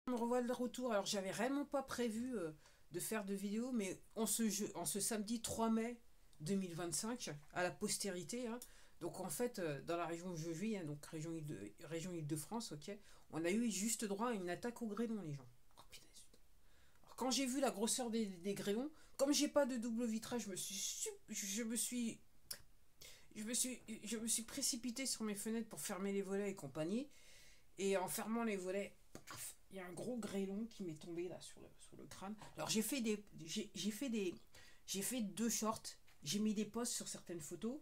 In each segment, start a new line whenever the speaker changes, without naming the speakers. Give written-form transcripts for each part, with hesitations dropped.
Me revoilà de retour. Alors j'avais réellement pas prévu de faire de vidéo, mais en ce samedi 3 mai 2025, à la postérité, hein, donc en fait, dans la région où je vis, hein, donc région Île-de-France, ok, on a eu juste droit à une attaque au grêlon, les gens. Oh, punaise. Alors, quand j'ai vu la grosseur des grêlons, comme j'ai pas de double vitrage, je me suis précipité sur mes fenêtres pour fermer les volets et compagnie. Et en fermant les volets, paf, il y a un gros grêlon qui m'est tombé là sur le crâne. Alors j'ai fait deux shorts. J'ai mis des posts sur certaines photos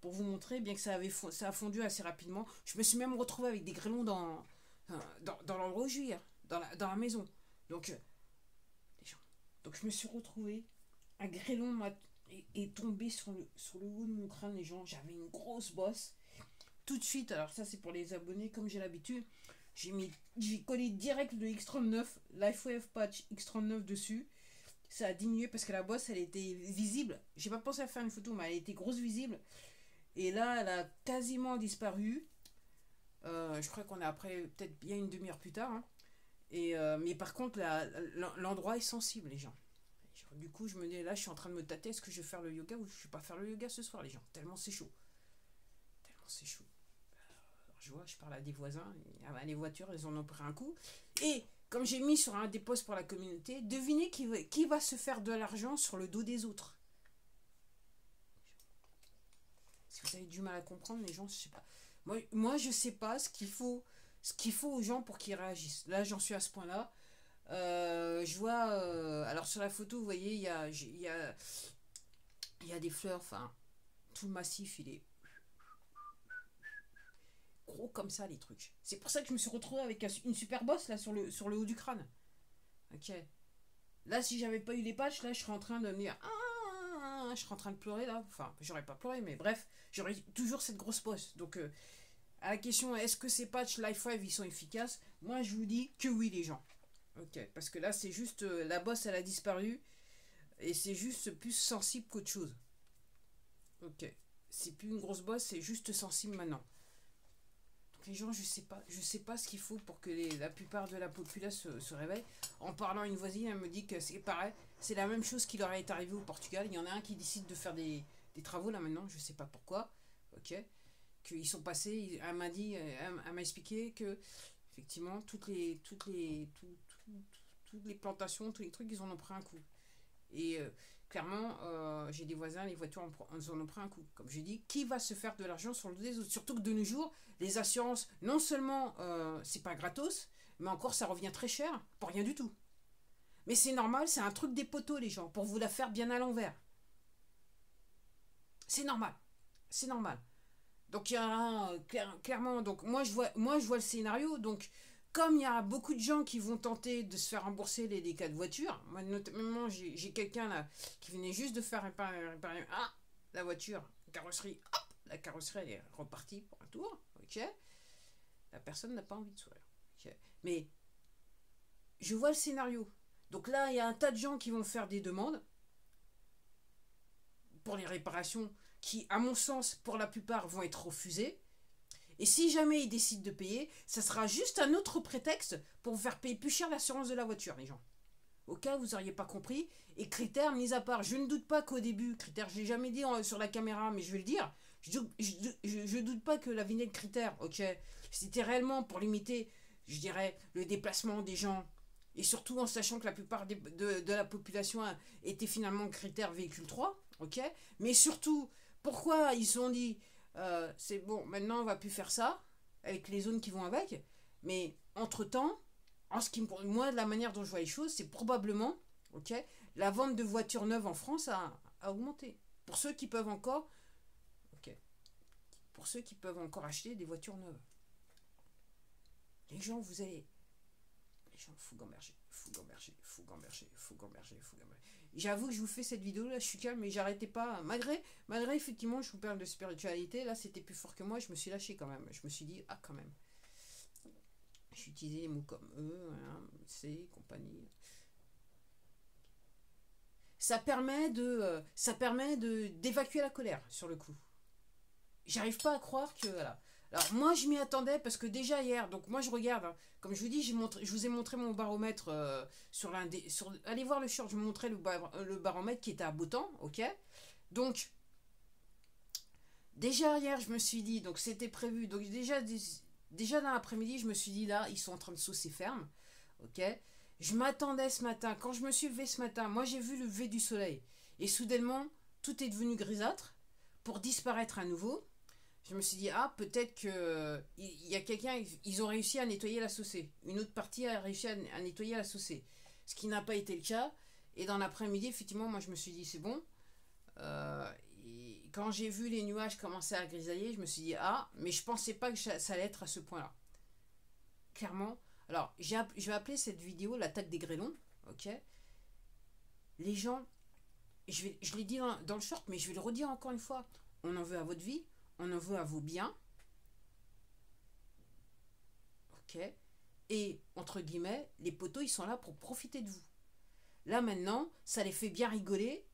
pour vous montrer, bien que ça a fondu assez rapidement. Je me suis même retrouvé avec des grêlons dans l'endroit où je vis, hein, dans la maison. Donc, les gens. Donc je me suis retrouvé, un est tombé sur le haut de mon crâne, les gens. J'avais une grosse bosse. Tout de suite, alors ça c'est pour les abonnés, comme j'ai l'habitude, j'ai collé direct le X39, LifeWave Patch X39 dessus. Ça a diminué parce que la bosse elle était visible. J'ai pas pensé à faire une photo, mais elle était grosse visible. Et là, elle a quasiment disparu. Je crois qu'on est après peut-être bien une demi-heure plus tard, hein. Mais par contre, l'endroit est sensible, les gens. Du coup, je me dis, là, je suis en train de me tâter. Est-ce que je vais faire le yoga ou je vais pas faire le yoga ce soir, les gens? Tellement c'est chaud. Tellement c'est chaud. Je vois, je parle à des voisins, et, ah bah, les voitures, elles en ont pris un coup. Et comme j'ai mis sur un des posts pour la communauté, devinez qui va se faire de l'argent sur le dos des autres. Si vous avez du mal à comprendre, les gens, je sais pas. Moi je sais pas ce qu'il faut aux gens pour qu'ils réagissent. Là, j'en suis à ce point-là. Je vois, alors sur la photo, vous voyez, il y a des fleurs, enfin, tout le massif, il est gros comme ça, les trucs. C'est pour ça que je me suis retrouvé avec une super bosse là sur le haut du crâne. Ok. Là, si j'avais pas eu les patchs, là, je serais en train de me dire. Ah, je serais en train de pleurer là. Enfin, j'aurais pas pleuré, mais bref, j'aurais toujours cette grosse bosse. Donc, à la question est-ce que ces patchs Life 5 ils sont efficaces? Moi, je vous dis que oui, les gens. Ok. Parce que là, c'est juste. La bosse, elle a disparu. Et c'est juste plus sensible qu'autre chose. Ok. C'est plus une grosse bosse, c'est juste sensible maintenant. Les gens, je sais pas ce qu'il faut pour que la plupart de la population se réveille. En parlant à une voisine, elle me dit que c'est pareil, c'est la même chose qui leur est arrivé au Portugal. Il y en a un qui décide de faire des travaux là maintenant, je sais pas pourquoi, ok, qu'ils sont passés, elle m'a dit, elle m'a expliqué que effectivement toutes les plantations, tous les trucs, ils en ont pris un coup. Et clairement, j'ai des voisins, les voitures en ont pris un coup. Comme j'ai dit, qui va se faire de l'argent sur le dos des autres? Surtout que de nos jours, les assurances, non seulement c'est pas gratos, mais encore ça revient très cher pour rien du tout. Mais c'est normal, c'est un truc des poteaux, les gens, pour vous la faire bien à l'envers. C'est normal. C'est normal. Donc il y a clairement, donc moi je vois le scénario. Donc comme il y a beaucoup de gens qui vont tenter de se faire rembourser les dégâts de voiture, moi notamment j'ai quelqu'un là qui venait juste de faire réparer la voiture, la carrosserie, hop, la carrosserie elle est repartie pour un tour, ok. La personne n'a pas envie de sourire, ok. Mais je vois le scénario. Donc là il y a un tas de gens qui vont faire des demandes pour les réparations qui, à mon sens, pour la plupart vont être refusées. Et si jamais ils décident de payer, ça sera juste un autre prétexte pour vous faire payer plus cher l'assurance de la voiture, les gens. Au cas où vous n'auriez pas compris. Et critères mis à part, je ne doute pas qu'au début, critères, je l'ai jamais dit sur la caméra, mais je vais le dire, je doute pas que la vignette critères, ok, c'était réellement pour limiter, je dirais, le déplacement des gens. Et surtout en sachant que la plupart de la population était finalement critère véhicule 3, ok. Mais surtout, pourquoi ils se sont dit, c'est bon, maintenant on va plus faire ça, avec les zones qui vont avec, mais entre-temps, en ce qui moi, de la manière dont je vois les choses, c'est probablement, ok, la vente de voitures neuves en France a augmenté. Pour ceux qui peuvent encore, ok, pour ceux qui peuvent encore acheter des voitures neuves. Les gens, vous allez, les gens, faut gamberger, faut gamberger, faut gamberger, faut gamberger, faut gamberger. J'avoue que je vous fais cette vidéo là, je suis calme, mais j'arrêtais pas. Malgré effectivement, je vous parle de spiritualité, là c'était plus fort que moi, je me suis lâché quand même. Je me suis dit, ah quand même. J'ai utilisé des mots comme eux, hein, c'est, compagnie. Ça permet d'évacuer la colère sur le coup. J'arrive pas à croire que voilà. Alors moi je m'y attendais parce que déjà hier, donc moi je regarde, hein, comme je vous dis, je vous ai montré mon baromètre sur l'un des... allez voir le short, je vous montrais le baromètre qui était à beau temps, ok. Donc déjà hier je me suis dit, donc c'était prévu, donc déjà dans l'après-midi je me suis dit là, ils sont en train de saucer ferme, ok. Je m'attendais ce matin, quand je me suis levé ce matin, moi j'ai vu le lever du soleil, et soudainement tout est devenu grisâtre pour disparaître à nouveau. Je me suis dit, ah, peut-être que il y a quelqu'un, ils ont réussi à nettoyer la saucée. Une autre partie a réussi à nettoyer la saucée. Ce qui n'a pas été le cas. Et dans l'après-midi, effectivement, moi, je me suis dit, c'est bon. Et quand j'ai vu les nuages commencer à grisailler, je me suis dit, ah, mais je pensais pas que ça allait être à ce point-là. Clairement. Alors, je vais appeler cette vidéo l'attaque des grêlons. Ok. Les gens, je l'ai dit dans le short, mais je vais le redire encore une fois. On en veut à votre vie. On en veut à vos biens. Ok. Et, entre guillemets, les poteaux, ils sont là pour profiter de vous. Là, maintenant, ça les fait bien rigoler.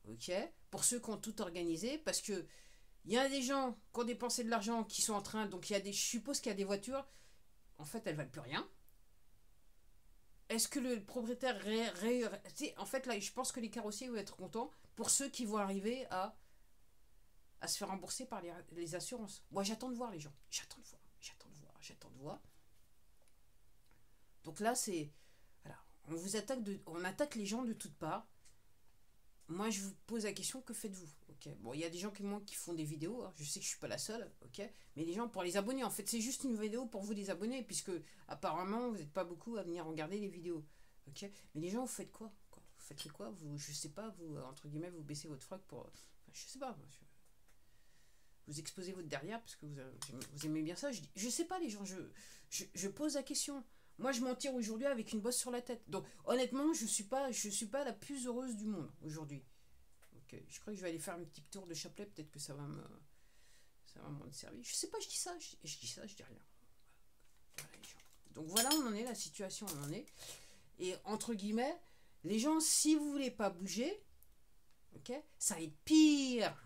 Ok. Pour ceux qui ont tout organisé. Parce que, il y a des gens qui ont dépensé de l'argent, qui sont en train... Donc, je suppose qu'il y a des voitures. En fait, elles ne valent plus rien. Est-ce que le propriétaire... En fait, là, je pense que les carrossiers vont être contents. Pour ceux qui vont arriver à se faire rembourser par les assurances. Moi, j'attends de voir les gens. J'attends de voir. Donc là, c'est... Voilà, on attaque les gens de toutes parts. Moi, je vous pose la question, que faites-vous? Ok. Bon, il y a des gens qui font des vidéos. Hein. Je sais que je suis pas la seule. Ok. Mais les gens, pour les abonnés, en fait, c'est juste une vidéo pour vous les abonner, puisque apparemment, vous n'êtes pas beaucoup à venir regarder les vidéos. Ok. Mais les gens, vous faites quoi? Vous faites quoi? Vous, je sais pas, vous, entre guillemets, vous baissez votre froc pour... Enfin, je sais pas, monsieur. Vous exposez votre derrière parce que vous aimez bien ça. Je sais pas, les gens, je pose la question. Moi, je m'en tire aujourd'hui avec une bosse sur la tête. Donc, honnêtement, je suis pas la plus heureuse du monde aujourd'hui. Ok, je crois que je vais aller faire un petit tour de chapelet. Peut-être que ça va m'en servir. Je sais pas, je dis ça, je dis rien. Voilà, donc voilà, on en est, la situation, on en est. Et entre guillemets, les gens, si vous voulez pas bouger, ok, ça va être pire.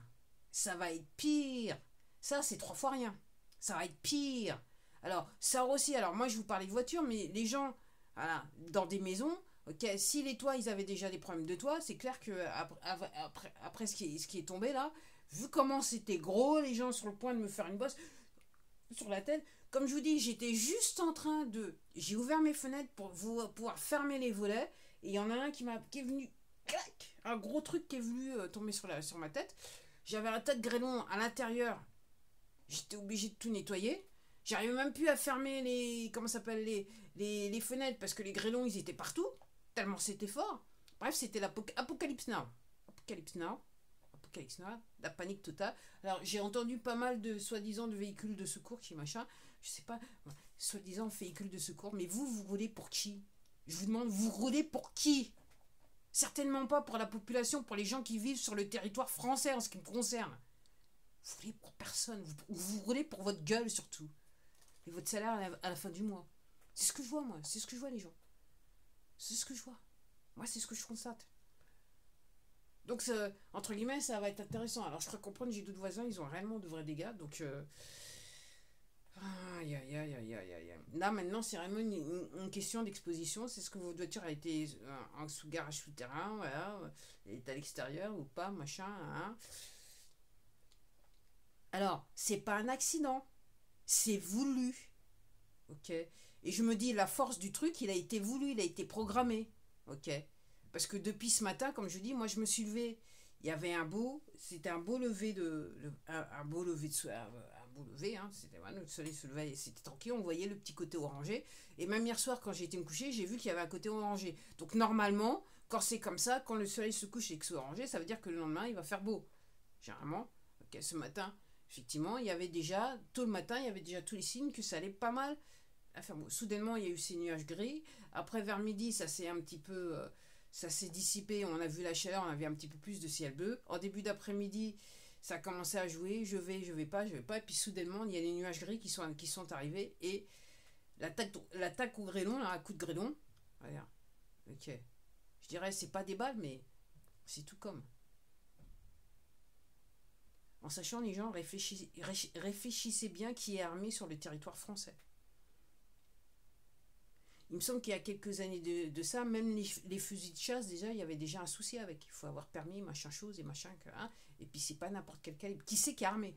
Ça va être pire. Ça, c'est 3 fois rien. Ça va être pire. Alors, ça aussi, alors moi, je vous parlais de voiture, mais les gens, voilà, dans des maisons, ok, si les toits, ils avaient déjà des problèmes de toit, c'est clair que après ce qui est tombé là, vu comment c'était gros, les gens sur le point de me faire une bosse sur la tête, comme je vous dis, j'étais juste en train de... J'ai ouvert mes fenêtres pour pouvoir fermer les volets, et il y en a un qui est venu, clac, un gros truc qui est venu tomber sur ma tête. J'avais un tas de grêlons à l'intérieur. J'étais obligé de tout nettoyer. J'arrivais même plus à fermer les fenêtres parce que les grêlons, ils étaient partout. Tellement c'était fort. Bref, c'était l'Apocalypse Now. Apocalypse Now. La panique totale. Alors, j'ai entendu pas mal de soi-disant de véhicules de secours qui machin. Je sais pas. Soi-disant véhicules de secours. Mais vous roulez pour qui? Je vous demande, vous roulez pour qui? Certainement pas pour la population, pour les gens qui vivent sur le territoire français en ce qui me concerne. Vous roulez pour personne. Vous roulez pour votre gueule surtout. Et votre salaire à la fin du mois. C'est ce que je vois, moi. C'est ce que je vois, les gens. C'est ce que je vois. Moi, c'est ce que je constate. Donc, entre guillemets, ça va être intéressant. Alors, je crois comprendre, j'ai d'autres voisins, ils ont réellement de vrais dégâts. Donc, aïe. Là, maintenant, c'est vraiment une question d'exposition. C'est ce que votre voiture a été en sous-garage souterrain, voilà. Elle est à l'extérieur ou pas, machin. Hein. Alors, c'est pas un accident. C'est voulu. Ok. Et je me dis, la force du truc, il a été voulu, il a été programmé. Ok. Parce que depuis ce matin, comme je dis, moi, je me suis levée. Il y avait c'était un beau lever un beau lever de soleil. Beau lever, hein, c'était voilà, le soleil se levait, c'était tranquille, on voyait le petit côté orangé. Et même hier soir, quand j'ai été me coucher, j'ai vu qu'il y avait un côté orangé. Donc normalement, quand c'est comme ça, quand le soleil se couche et que c'est orangé, ça veut dire que le lendemain, il va faire beau. Généralement, ok, ce matin, effectivement, il y avait déjà, tôt le matin, il y avait déjà tous les signes que ça allait pas mal à faire beau. Soudainement, il y a eu ces nuages gris. Après, vers midi, ça s'est un petit peu... ça s'est dissipé, on a vu la chaleur, on avait un petit peu plus de ciel bleu. En début d'après-midi, ça a commencé à jouer, je vais pas. Et puis soudainement, il y a les nuages gris qui sont arrivés. Et l'attaque au grêlon, là, à coup de grêlon, regarde, ok. Je dirais, c'est pas des balles, mais c'est tout comme. En sachant, les gens, réfléchissez bien qui est armé sur le territoire français. Il me semble qu'il y a quelques années de ça, même les fusils de chasse, déjà, il y avait déjà un souci avec. Il faut avoir permis, machin chose et machin. Hein, et puis, c'est pas n'importe quel calibre. Qui c'est qui est armé?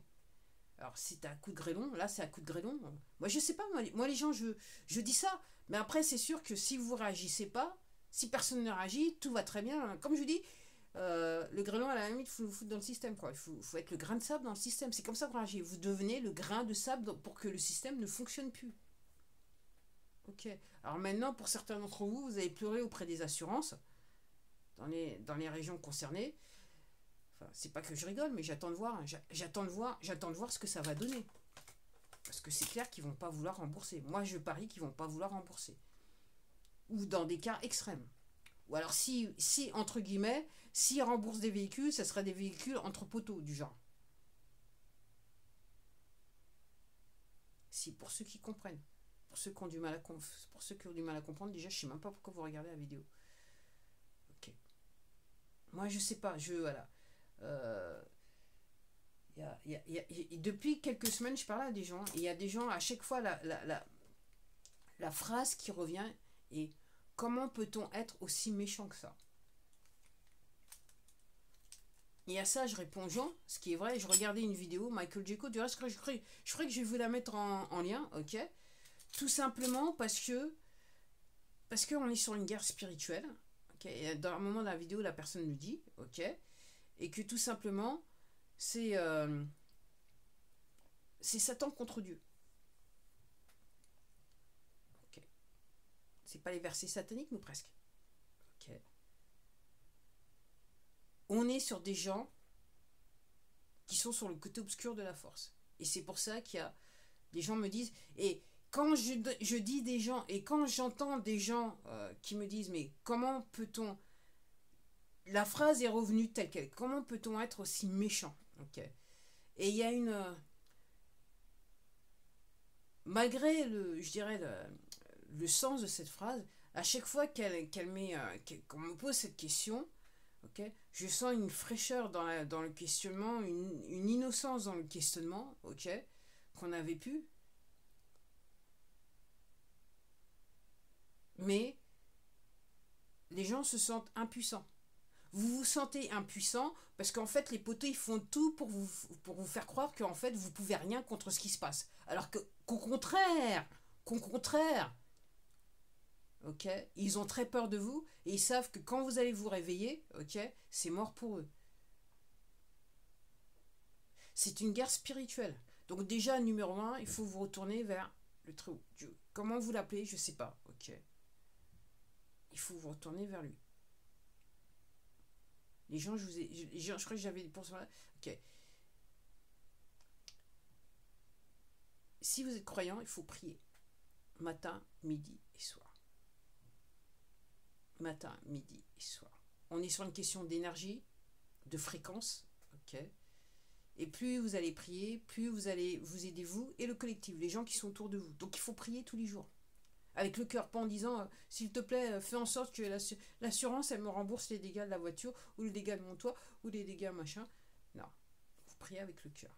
Alors, si t'as un coup de grêlon, là, c'est un coup de grêlon. Moi, je sais pas, moi les gens, je dis ça. Mais après, c'est sûr que si vous réagissez pas, si personne ne réagit, tout va très bien. Comme je vous dis, le grêlon, à la limite, il faut le foutre dans le système, quoi. Il faut être le grain de sable dans le système. C'est comme ça que vous réagissez. Vous devenez le grain de sable pour que le système ne fonctionne plus. Ok. Alors maintenant, pour certains d'entre vous, vous avez pleuré auprès des assurances dans les régions concernées. Enfin, c'est pas que je rigole, mais j'attends de voir. J'attends de voir ce que ça va donner. Parce que c'est clair qu'ils vont pas vouloir rembourser. Moi, je parie qu'ils vont pas vouloir rembourser. Ou dans des cas extrêmes. Ou alors, si entre guillemets, s'ils remboursent des véhicules, ça sera des véhicules entre poteaux, du genre. Si, pour ceux qui comprennent. Pour ceux qui ont du mal à comprendre, déjà, je sais même pas pourquoi vous regardez la vidéo. Ok. Moi, je sais pas. Voilà. Depuis quelques semaines, je parle à des gens. Et il y a des gens, à chaque fois, la phrase qui revient est: comment peut-on être aussi méchant que ça? Et à ça, je réponds aux gens, ce qui est vrai. Je regardais une vidéo, Michael Jeko, du reste, je crois que je vais vous la mettre en lien, ok? Tout simplement parce qu'on est sur une guerre spirituelle, ok? Et dans un moment de la vidéo, la personne le dit, ok? Et que tout simplement, c'est Satan contre Dieu. Ok. C'est pas les versets sataniques, mais presque. Ok. On est sur des gens qui sont sur le côté obscur de la force. Et c'est pour ça qu'il y a des gens me disent, et quand je dis des gens, et quand j'entends des gens qui me disent, mais comment peut-on, la phrase est revenue telle quelle, comment peut-on être aussi méchant? Ok. Et il y a malgré je dirais le sens de cette phrase, à chaque fois qu'on me pose cette question, ok, je sens une fraîcheur dans le questionnement, une innocence dans le questionnement, ok, qu'on avait pu. Mais les gens se sentent impuissants. Vous vous sentez impuissant parce qu'en fait, les poteaux, ils font tout pour vous faire croire qu'en fait, vous pouvez rien contre ce qui se passe. Alors qu'au contraire, ok, ils ont très peur de vous et ils savent que quand vous allez vous réveiller, ok, c'est mort pour eux. C'est une guerre spirituelle. Donc déjà, numéro 1, il faut vous retourner vers le très haut Dieu. Comment vous l'appelez, je sais pas, ok. Il faut vous retourner vers lui. Les gens, je crois que j'avais des pourcentages. Ok. Si vous êtes croyant, il faut prier. Matin, midi et soir. Matin, midi et soir. On est sur une question d'énergie, de fréquence, ok. Et plus vous allez prier, plus vous allez vous aider vous et le collectif, les gens qui sont autour de vous. Donc il faut prier tous les jours. Avec le cœur, pas en disant s'il te plaît, fais en sorte que l'assurance elle me rembourse les dégâts de la voiture ou les dégâts de mon toit ou les dégâts machin. Non, vous priez avec le cœur.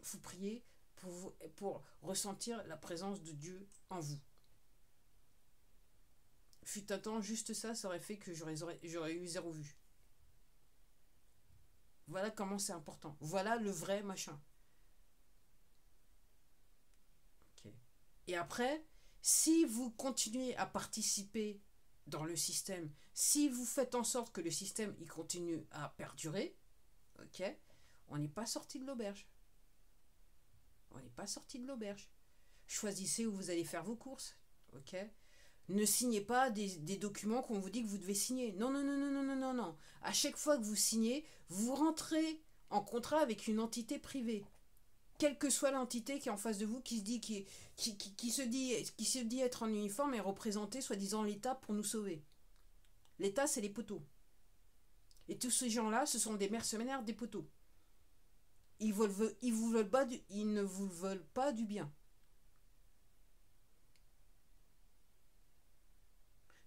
Vous priez pour ressentir la présence de Dieu en vous. Fut un temps, juste ça aurait fait que j'aurais eu 0 vue. Voilà comment c'est important. Voilà le vrai machin. Okay. Et après, si vous continuez à participer dans le système, si vous faites en sorte que le système il continue à perdurer, ok, on n'est pas sorti de l'auberge. On n'est pas sorti de l'auberge. Choisissez où vous allez faire vos courses, ok. Ne signez pas des documents qu'on vous dit que vous devez signer. Non, non, non, non, non, non, non, non. À chaque fois que vous signez, vous rentrez en contrat avec une entité privée. Quelle que soit l'entité qui est en face de vous, qui se dit être en uniforme et représenter soi-disant l'État pour nous sauver. L'État, c'est les poteaux. Et tous ces gens-là, ce sont des mercenaires des poteaux. Ils ne vous veulent pas du bien.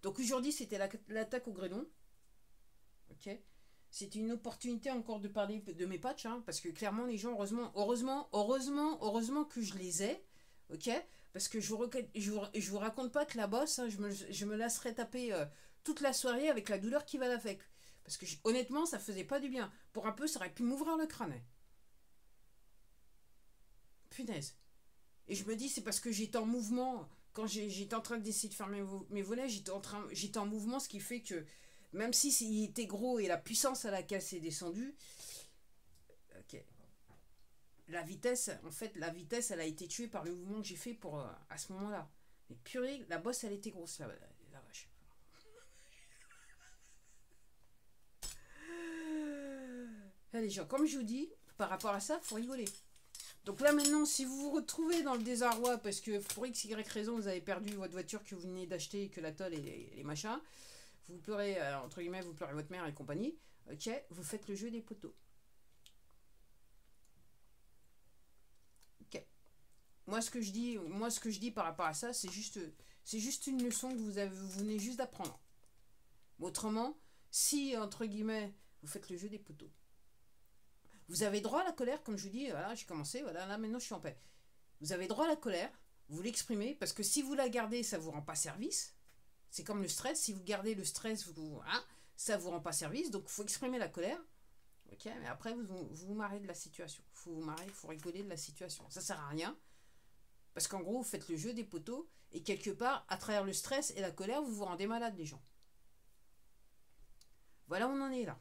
Donc aujourd'hui, c'était l'attaque au grêlon. Ok. c'est une opportunité encore de parler de mes patchs, hein, parce que clairement les gens, heureusement que je les ai, ok. Parce que je vous raconte pas que la bosse, hein, je me laisserais taper toute la soirée avec la douleur qui va avec. Parce que honnêtement, ça faisait pas du bien. Pour un peu, ça aurait pu m'ouvrir le crâne. Punaise. Et je me dis, c'est parce que j'étais en mouvement. Quand j'étais en train d'essayer de faire mes volets, j'étais en mouvement, ce qui fait que même si il était gros et la puissance à laquelle c'est descendu, ok, la vitesse, elle a été tuée par le mouvement que j'ai fait pour à ce moment-là. Mais purée, la bosse, elle était grosse, la vache. Allez, gens, comme je vous dis, par rapport à ça, faut rigoler. Donc là maintenant, si vous vous retrouvez dans le désarroi parce que pour x, y raison, vous avez perdu votre voiture que vous venez d'acheter, que la tôle et les machins, vous pleurez, entre guillemets, vous pleurez votre mère et compagnie, ok, vous faites le jeu des poteaux. Ok. Moi ce que je dis par rapport à ça, c'est juste une leçon que vous venez juste d'apprendre. Autrement, si, entre guillemets, vous faites le jeu des poteaux, vous avez droit à la colère, comme je vous dis, voilà, j'ai commencé, voilà, là maintenant je suis en paix. Vous avez droit à la colère, vous l'exprimez, parce que si vous la gardez, ça ne vous rend pas service. C'est comme le stress, si vous gardez le stress, ça ne vous rend pas service, donc il faut exprimer la colère. Ok, mais après, vous marrez de la situation. Il faut vous marrer, il faut rigoler de la situation. Ça ne sert à rien, parce qu'en gros, vous faites le jeu des poteaux, et quelque part, à travers le stress et la colère, vous vous rendez malade, les gens. Voilà, on en est là.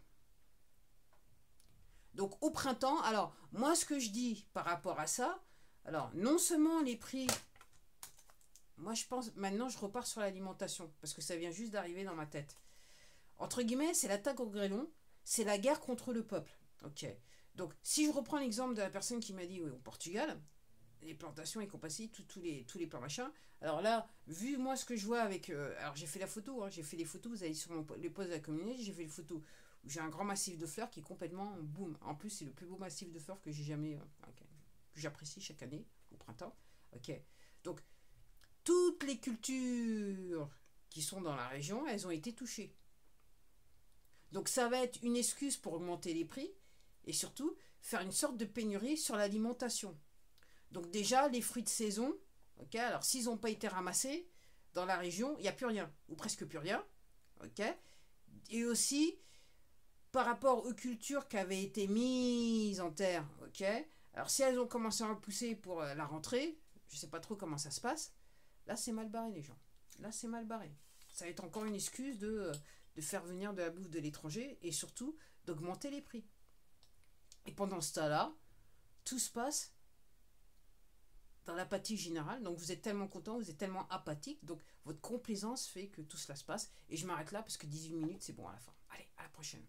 Donc au printemps, alors moi ce que je dis par rapport à ça, alors non seulement les prix, moi je pense, maintenant je repars sur l'alimentation, parce que ça vient juste d'arriver dans ma tête. Entre guillemets, c'est l'attaque au grêlon, c'est la guerre contre le peuple. Ok. Donc si je reprends l'exemple de la personne qui m'a dit oui, au Portugal, les plantations et compagnie, tous les plans machin. Alors là, vu moi ce que je vois avec... alors j'ai fait la photo, hein, j'ai fait les photos, vous allez sur les posts de la communauté, j'ai fait les photos où j'ai un grand massif de fleurs qui est complètement boum. En plus, c'est le plus beau massif de fleurs que j'ai jamais... okay, que j'apprécie chaque année, au printemps. Ok. Donc, toutes les cultures qui sont dans la région, elles ont été touchées. Donc ça va être une excuse pour augmenter les prix et surtout faire une sorte de pénurie sur l'alimentation. Donc déjà, les fruits de saison, ok, alors s'ils n'ont pas été ramassés, dans la région, il n'y a plus rien, ou presque plus rien, ok. Et aussi, par rapport aux cultures qui avaient été mises en terre, ok, alors si elles ont commencé à repousser pour la rentrée, je ne sais pas trop comment ça se passe, là c'est mal barré les gens, là c'est mal barré. Ça va être encore une excuse de faire venir de la bouffe de l'étranger, et surtout d'augmenter les prix. Et pendant ce temps-là, tout se passe dans l'apathie générale, donc vous êtes tellement content, vous êtes tellement apathique, donc votre complaisance fait que tout cela se passe, et je m'arrête là parce que 18 minutes c'est bon à la fin. Allez, à la prochaine.